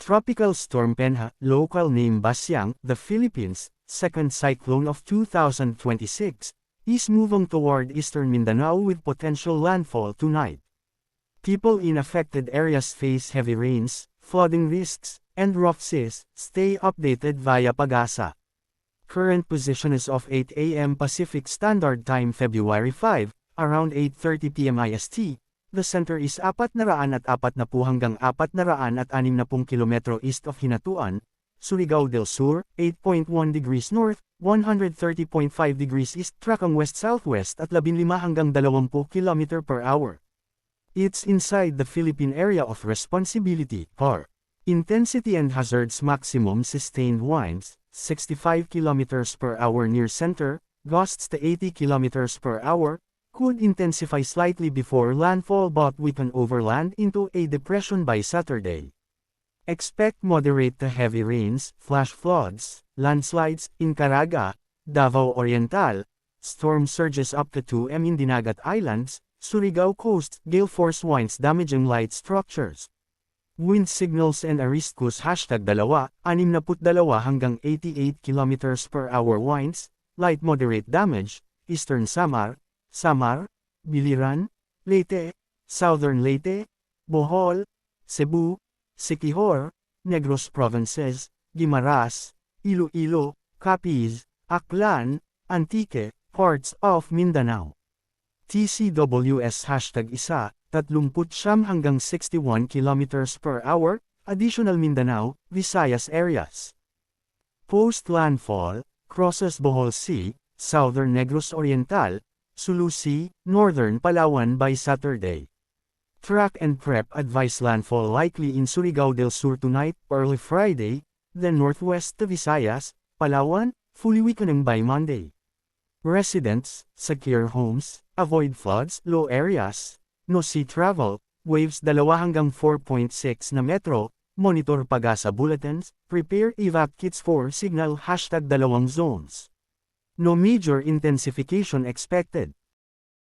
Tropical Storm Penha, local name Basyang, the Philippines, second cyclone of 2026, is moving toward eastern Mindanao with potential landfall tonight. People in affected areas face heavy rains, flooding risks, and rough seas. Stay updated via Pag-asa. Current position is of 8 a.m. Pacific Standard Time February 5, around 8:30 p.m. IST. The center is 440 hanggang 460 kilometro east of Hinatuan, Surigao del Sur, 8.1 degrees north, 130.5 degrees east trakang west-southwest at 15 hanggang 20 km per hour. It's inside the Philippine Area of Responsibility, PAR. Intensity and hazards maximum sustained winds, 65 km per hour near center, gusts to 80 km per hour, could intensify slightly before landfall but weaken overland into a depression by Saturday. Expect moderate to heavy rains, flash floods, landslides in Caraga, Davao Oriental, storm surges up to 2 m in Dinagat Islands, Surigao Coast, gale force winds damaging light structures. Wind signals and Ariscus #2, 62 hanggang 88 km per hour winds, light moderate damage, Eastern Samar, Biliran, Leyte, Southern Leyte, Bohol, Cebu, Siquijor, Negros Provinces, Guimaras, Iloilo, Capiz, Aklan, Antique, parts of Mindanao. TCWS #1, 39 hanggang 61 km per hour, additional Mindanao, Visayas areas. Post-landfall, crosses Bohol Sea, Southern Negros Oriental, Sulu Sea, Northern Palawan by Saturday. Track and prep advise landfall likely in Surigao del Sur tonight, early Friday, then northwest to Visayas, Palawan, fully weakening by Monday. Residents, secure homes, avoid floods, low areas, no sea travel, waves 2 hanggang 4.6 na metro, monitor Pag-asa bulletins, prepare evac kits for signal #2 zones. No major intensification expected.